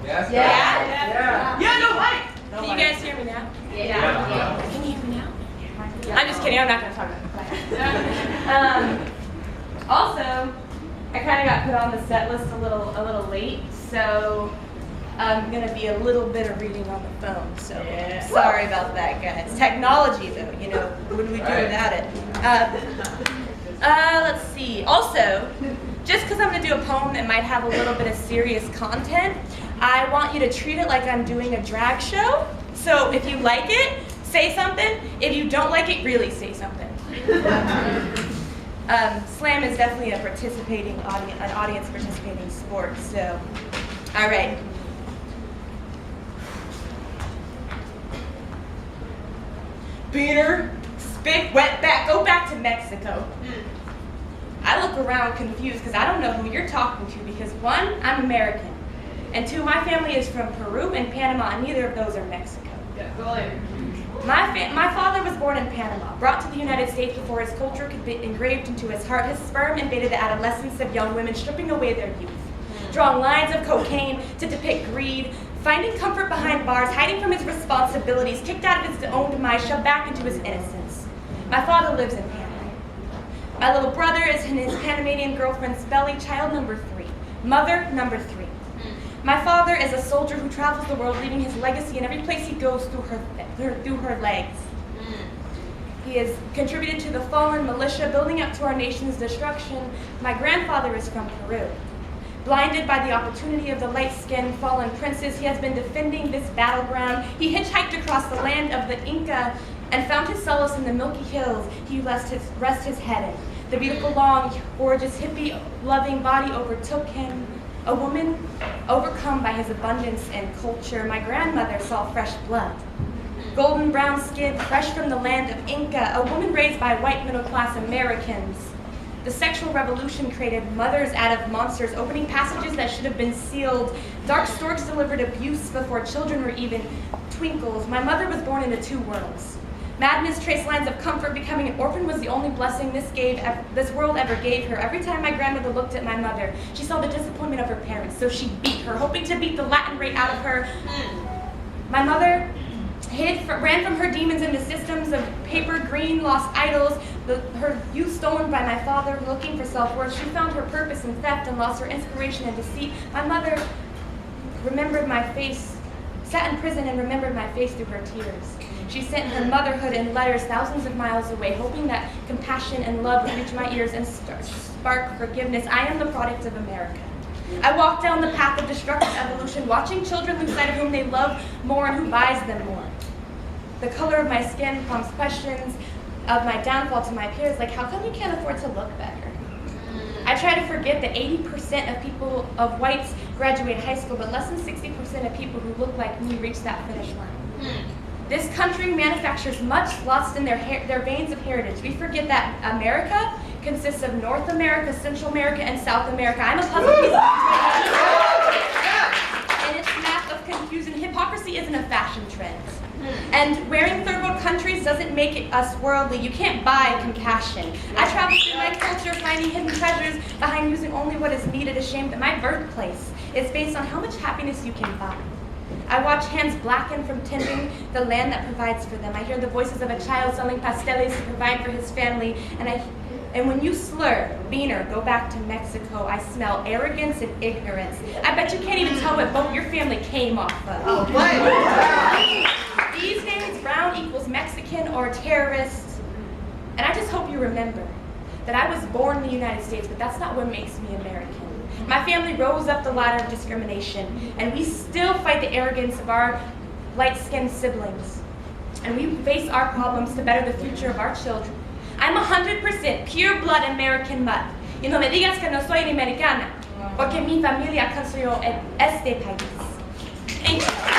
Yes. Yeah, no mic. Can you guys hear me now? Yeah. Can you hear me now? I'm just kidding. I'm not going to talk about it. Also, I kind of got put on the set list a little late, so I'm going to be a little bit of reading on the phone. So sorry about that, guys. Technology, though, you know, what do we do without it? Let's see. Also, just because I'm going to do a poem that might have a little bit of serious content, I want you to treat it like I'm doing a drag show. So if you like it, say something. If you don't like it, really say something. Slam is definitely a participating audience, an audience participating sport. So, all right. Beater, spit, wet back, go back to Mexico. I look around confused because I don't know who you're talking to because one, I'm American, and two, my family is from Peru and Panama, and neither of those are Mexico. Yeah, go ahead. My father was born in Panama, brought to the United States before his culture could be engraved into his heart. His sperm invaded the adolescence of young women, stripping away their youth, drawing lines of cocaine to depict greed, finding comfort behind bars, hiding from his responsibilities, kicked out of his own demise, shoved back into his innocence. My father lives in Panama. My little brother is in his Panamanian girlfriend's belly, child number 3, mother number 3. My father is a soldier who travels the world, leaving his legacy in every place he goes through her legs. He has contributed to the fallen militia, building up to our nation's destruction. My grandfather is from Peru. Blinded by the opportunity of the light-skinned fallen princes, he has been defending this battleground. He hitchhiked across the land of the Inca and found his solace in the Milky Hills he rest his head in. The beautiful, long, gorgeous, hippie-loving body overtook him. A woman overcome by his abundance and culture. My grandmother saw fresh blood. Golden brown skin, fresh from the land of Inca. A woman raised by white middle-class Americans. The sexual revolution created mothers out of monsters, opening passages that should have been sealed. Dark storks delivered abuse before children were even twinkles. My mother was born into 2 worlds. Madness traced lines of comfort. Becoming an orphan was the only blessing this world ever gave her. Every time my grandmother looked at my mother, she saw the disappointment of her parents, so she beat her, hoping to beat the Latin rate out of her. My mother ran from her demons into systems of paper, green, lost idols, her youth stolen by my father, looking for self-worth. She found her purpose in theft and lost her inspiration in deceit. My mother remembered my face, sat in prison and remembered my face through her tears. She sent her motherhood in letters thousands of miles away, hoping that compassion and love would reach my ears and spark forgiveness. I am the product of America. I walk down the path of destructive evolution, watching children lose sight of whom they love more and who buys them more. The color of my skin prompts questions of my downfall to my peers, like, how come you can't afford to look better? I try to forget that 80% of whites graduate high school, but less than 60% of people who look like me reach that finish line. This country manufactures much lost in their veins of heritage. We forget that America consists of North America, Central America, and South America. I'm a puzzle piece in its map of confusion. Hypocrisy isn't a fashion trend. And wearing third world countries doesn't make us worldly. You can't buy compassion. I travel through my culture, finding hidden treasures behind using only what is needed, ashamed that my birthplace is based on how much happiness you can buy. I watch hands blacken from tending the land that provides for them. I hear the voices of a child selling pasteles to provide for his family. And when you slur, Beaner, go back to Mexico, I smell arrogance and ignorance. I bet you can't even tell what boat your family came off of. These days, brown equals Mexican or terrorist. And I just hope you remember that I was born in the United States, but that's not what makes me American. My family rose up the ladder of discrimination, and we still fight the arrogance of our light-skinned siblings. And we face our problems to better the future of our children. I'm 100% pure blood American mud. Y no me digas que no soy ni americana, porque mi familia construyó este país. Thank you.